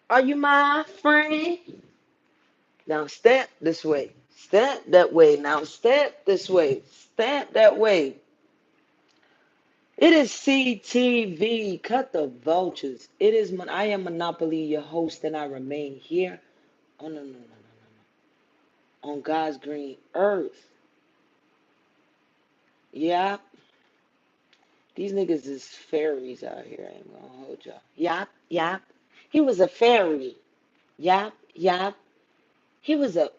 Are you my friend? Now step this way. Step that way. Now step this way. Step that way. It is CTV. Cut the vultures. It is I am Monopoly, your host, and I remain here. Oh no no no no no no. On God's green earth. Yeah. These niggas is fairies out here. I ain't gonna hold y'all. Yap, yap. He was a fairy. Yap, yap. He was a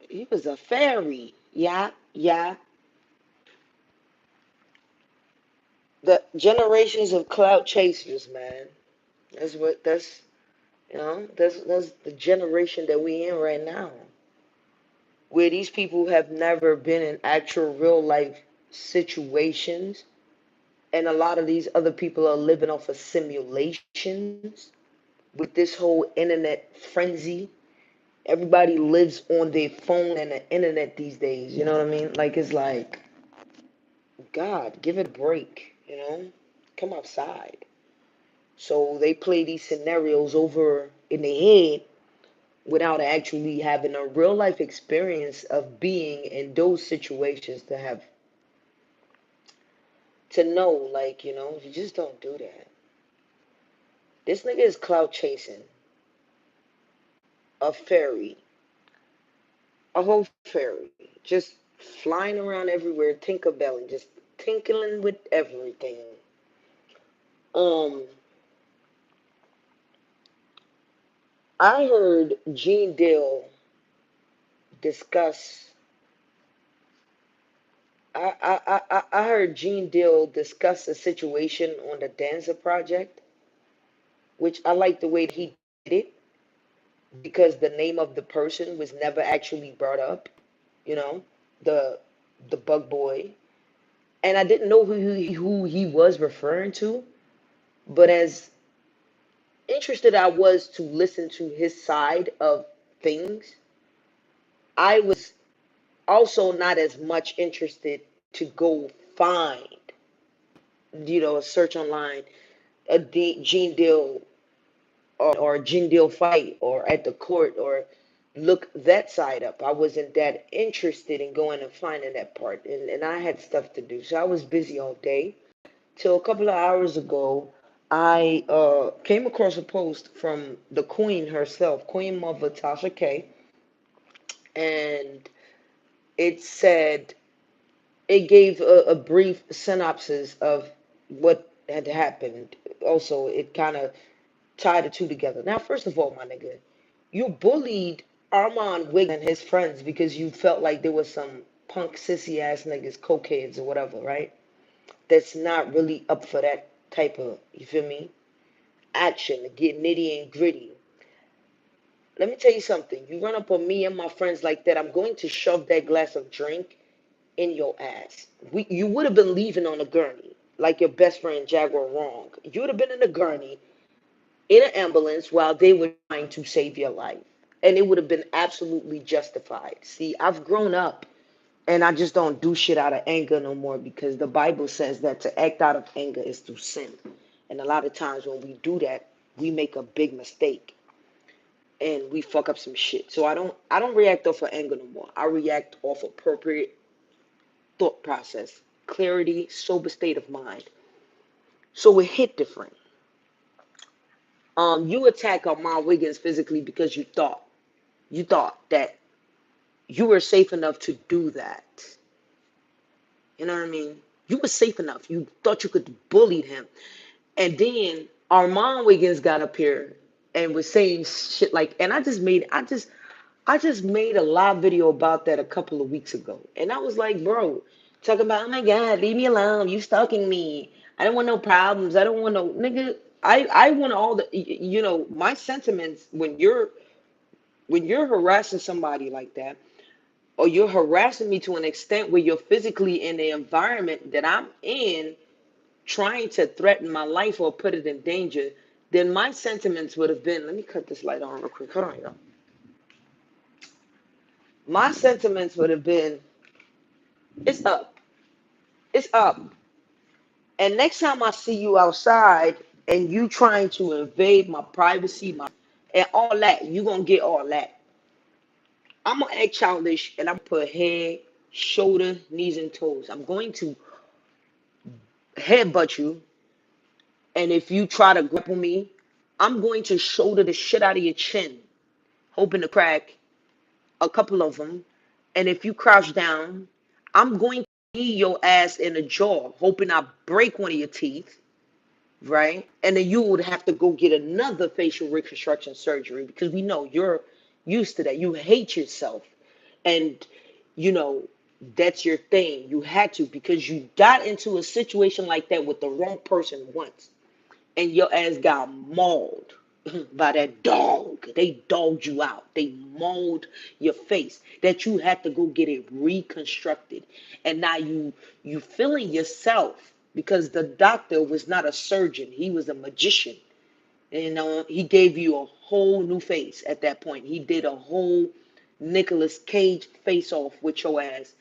he was a fairy. Yap, yap. The generations of clout chasers, man. That's that's the generation that we in right now. Where these people have never been in actual real life situations, and a lot of these other people are living off of simulations with this whole internet frenzy. Everybody lives on their phone and the internet these days. You know what I mean? Like it's like, God, give it a break. Come outside. So they play these scenarios over in their head without actually having a real life experience of being in those situations to know, like, you just don't do that. This nigga is clout chasing a fairy, a whole fairy, just flying around everywhere, tinkerbelling, just tinkling with everything. Um, I heard Gene Deal discuss. I heard Gene Deal discuss a situation on the Danza project, which I like the way that he did it because the name of the person was never actually brought up. You know, the the Bug Boy, and I didn't know who he was referring to, but as interested I was to listen to his side of things, I was also not as much interested to go find, a search online Gene Deal or Gene Deal fight or at the court or look that side up. I wasn't that interested in going and finding that part, and I had stuff to do, so I was busy all day. Till a couple of hours ago, I came across a post from the Queen herself, Queen Mother Tasha K, and it said it gave a brief synopsis of what had happened. Also, it kind of tied the two together. Now, first of all, my nigga, you bullied Armand Wiggins and his friends because you felt like there was some punk sissy ass niggas, cokeheads or whatever, right? That's not really up for that type of, you feel me, action, to get nitty and gritty. Let me tell you something. You run up on me and my friends like that, I'm going to shove that glass of drink in your ass. You would have been leaving on a gurney, like your best friend Jaguar wrong. You would have been in a gurney in an ambulance while they were trying to save your life. And it would have been absolutely justified. See, I've grown up and I just don't do shit out of anger no more because the Bible says that to act out of anger is to sin. And a lot of times when we do that, we make a big mistake and we fuck up some shit. So I don't react off of anger no more. I react off appropriate thought process, clarity, sober state of mind. So it hit different. You attack Armand Wiggins physically because you thought that you were safe enough to do that. You know what I mean? You were safe enough. You thought you could bully him. And then Armand Wiggins got up here and was saying shit like, and I just made a live video about that a couple of weeks ago. And I was like, bro, talking about, oh my God, leave me alone. You stalking me. I don't want no problems. I don't want no nigga. I want all the my sentiments when you're harassing somebody like that, or you're harassing me to an extent where you're physically in the environment that I'm in, trying to threaten my life or put it in danger, then my sentiments would have been, let me cut this light on real quick. Hold on, y'all. My sentiments would have been, it's up. It's up. And next time I see you outside, and you trying to invade my privacy, and all that, you gonna get all that. I'm gonna act childish and I'm put head, shoulder, knees, and toes. I'm going to headbutt you, and if you try to grapple me, I'm going to shoulder the shit out of your chin, hoping to crack a couple of them. And if you crouch down, I'm going to knee your ass in the jaw, hoping I break one of your teeth, right? And then you would have to go get another facial reconstruction surgery because we know you're used to that. You hate yourself. And, you know, that's your thing. You had to because you got into a situation like that with the wrong person once and your ass got mauled by that dog. They dogged you out. They mauled your face. That you had to go get it reconstructed. And now you feeling yourself because the doctor was not a surgeon. He was a magician. You know, he gave you a whole new face at that point. He did a whole Nicolas Cage face off with your ass.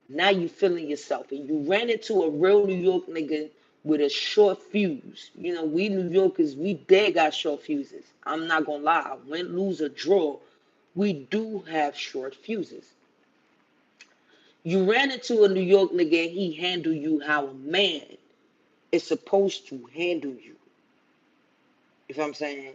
Now you feeling yourself. And you ran into a real New York nigga with a short fuse. You know, we New Yorkers, we dead got short fuses. I'm not gonna lie. Win, lose, or draw, we do have short fuses. You ran into a New York nigga and he handled you how a man is supposed to handle you. If I'm saying.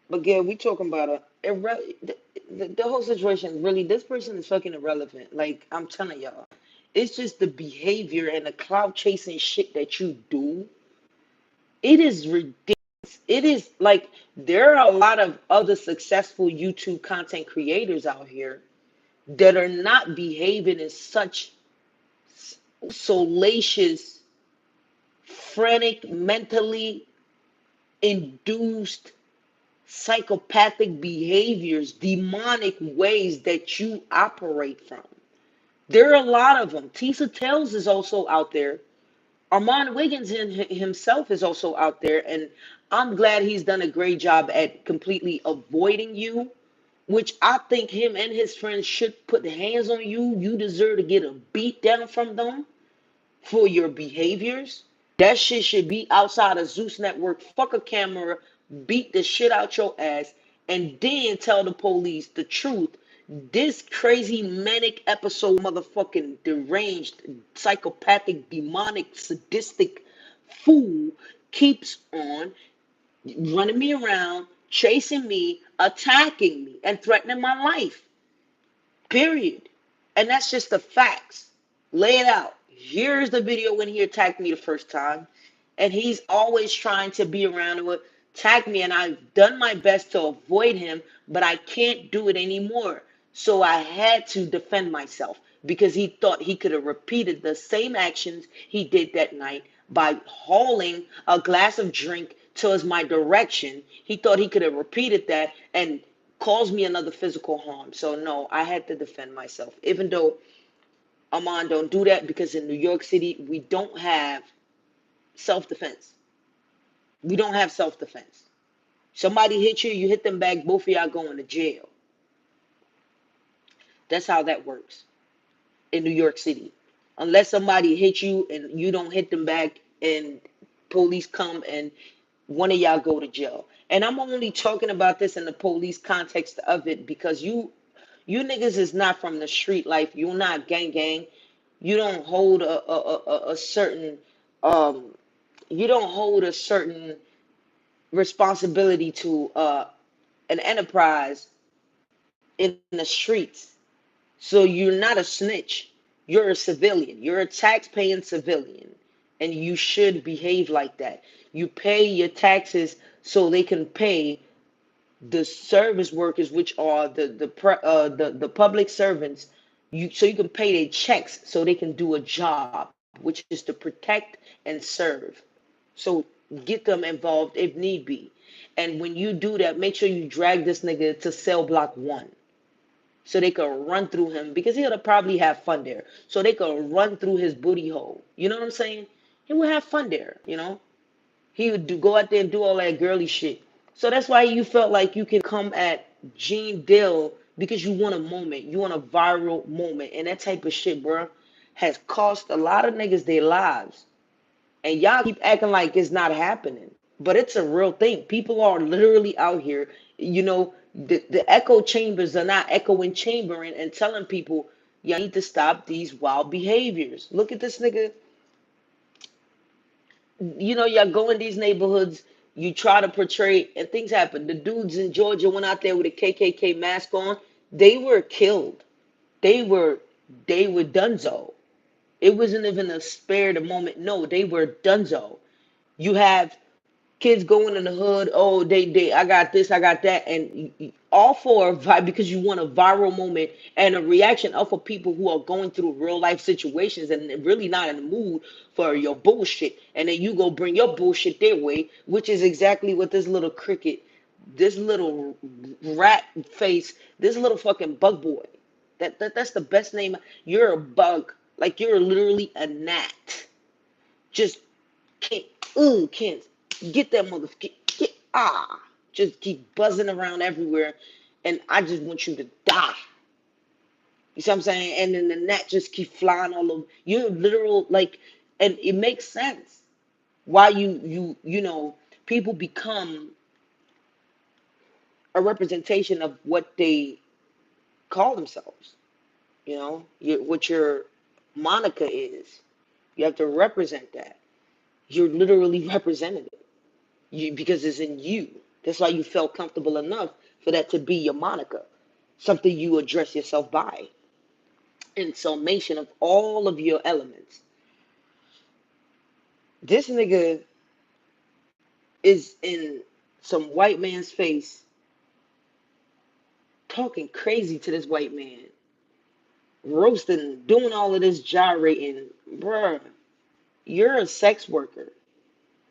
But yeah, we talking about the whole situation. Really, this person is fucking irrelevant. Like I'm telling y'all, it's just the behavior and the clout chasing shit that you do. It is ridiculous. It is like there are a lot of other successful YouTube content creators out here that are not behaving in such salacious, frantic, mentally induced psychopathic behaviors, demonic ways that you operate from. There are a lot of them. Tisa Tells is also out there. Armand Wiggins himself is also out there. And I'm glad he's done a great job at completely avoiding you, which I think him and his friends should put hands on you. You deserve to get a beat down from them for your behaviors. That shit should be outside of Zeus Network. Fuck a camera, beat the shit out your ass, and then tell the police the truth. This crazy manic episode, motherfucking deranged, psychopathic, demonic, sadistic fool keeps on running me around, chasing me, attacking me, and threatening my life. Period. And that's just the facts. Lay it out. Here's the video when he attacked me the first time. And he's always trying to be around and attack me. And I've done my best to avoid him, but I can't do it anymore. So I had to defend myself because he thought he could have repeated the same actions he did that night by hauling a glass of drink towards my direction. He thought he could have repeated that and caused me another physical harm. So no, I had to defend myself. Even though Amon don't do that because in New York City we don't have self-defense. We don't have self-defense. Somebody hit you, you hit them back, both of y'all going to jail. That's how that works in New York City. Unless somebody hit you and you don't hit them back and police come and one of y'all go to jail. And I'm only talking about this in the police context of it because you niggas is not from the street life. You're not gang. You don't hold a certain um you don't hold a certain responsibility to an enterprise in the streets. So you're not a snitch. You're a civilian. You're a tax-paying civilian. And you should behave like that. You pay your taxes so they can pay the service workers, which are the public servants. So you can pay their checks so they can do a job, which is to protect and serve. So get them involved if need be. And when you do that, make sure you drag this nigga to cell block 1 so they could run through him because he'll probably have fun there. So they could run through his booty hole. You know what I'm saying? He would have fun there, you know? He would go out there and do all that girly shit. So that's why you felt like you can come at Gene Dill because you want a moment. You want a viral moment. And that type of shit, bro, has cost a lot of niggas their lives. And y'all keep acting like it's not happening. But it's a real thing. People are literally out here, the echo chambers are not echoing chambering and telling people y'all need to stop these wild behaviors. Look at this nigga. Y'all go in these neighborhoods, you try to portray, and things happen. The dudes in Georgia went out there with a KKK mask on. They were killed. They were donezo. It wasn't even a spare the moment. No, they were donezo. You have kids going in the hood. Oh, I got this, I got that, and all for a vibe because you want a viral moment and a reaction of for people who are going through real life situations and really not in the mood for your bullshit. And then you go bring your bullshit their way, which is exactly what this little cricket, this little rat face, this little fucking bug boy. That's the best name. You're a bug. Like you're literally a gnat. Just can't, can't get that motherfucker. Just keep buzzing around everywhere, and I just want you to die. You see what I'm saying? And then the gnat just keep flying all over. You're literal like, and it makes sense why people become a representation of what they call themselves. What your moniker is. You have to represent that. You're literally representing it. Because it's in you. That's why you felt comfortable enough for that to be your moniker, something you address yourself by, in summation of all of your elements. This nigga is in some white man's face, talking crazy to this white man, roasting, doing all of this gyrating. Bruh, you're a sex worker.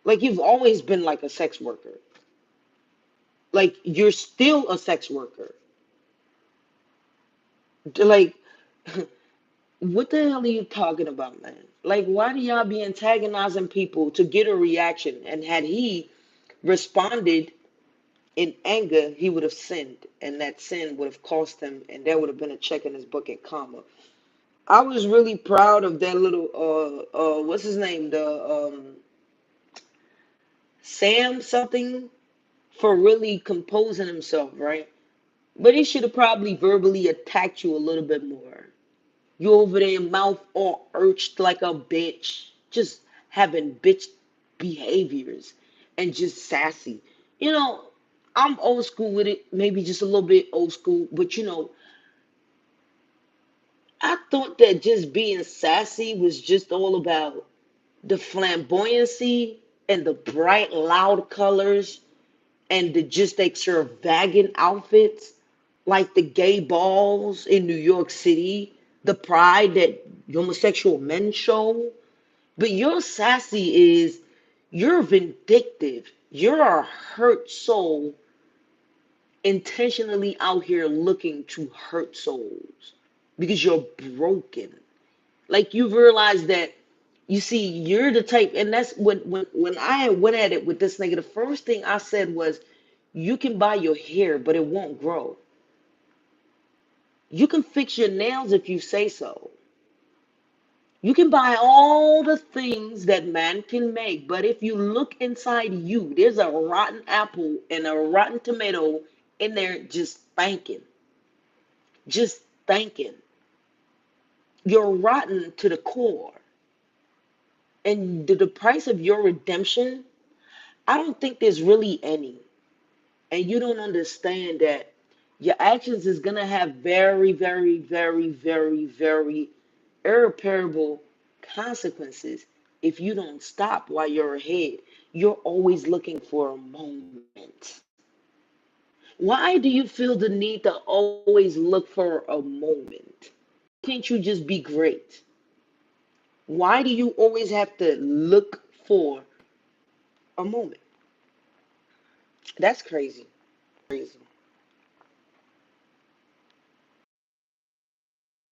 Like you've always been like a sex worker. Like you're still a sex worker. Like, what the hell are you talking about, man? Like, why do y'all be antagonizing people to get a reaction? And had he responded in anger, he would have sinned, and that sin would have cost him, and there would have been a check in his book at karma. I was really proud of that little what's his name, the Sam something, for really composing himself, right? But he should have probably verbally attacked you a little bit more. You over there, mouth all urched like a bitch, just having bitch behaviors and just sassy. You know, I'm old school with it, maybe just a little bit old school, but I thought that just being sassy was just all about the flamboyancy and the bright, loud colors and the just extravagant outfits, like the gay balls in New York City, the pride that homosexual men show. But your sassy is you're vindictive. You're a hurt soul intentionally out here looking to hurt souls because you're broken. Like you realize that you see you're the type, and that's when I went at it with this nigga, the first thing I said was you can buy your hair, but it won't grow. You can fix your nails if you say so. You can buy all the things that man can make, but if you look inside you, there's a rotten apple and a rotten tomato in there just thinking. Just thinking. You're rotten to the core. And the price of your redemption, I don't think there's really any. And you don't understand that your actions is gonna have very, very, very, very, very irreparable consequences if you don't stop while you're ahead. You're always looking for a moment. Why do you feel the need to always look for a moment? Can't you just be great? Why do you always have to look for a moment? That's crazy. Crazy.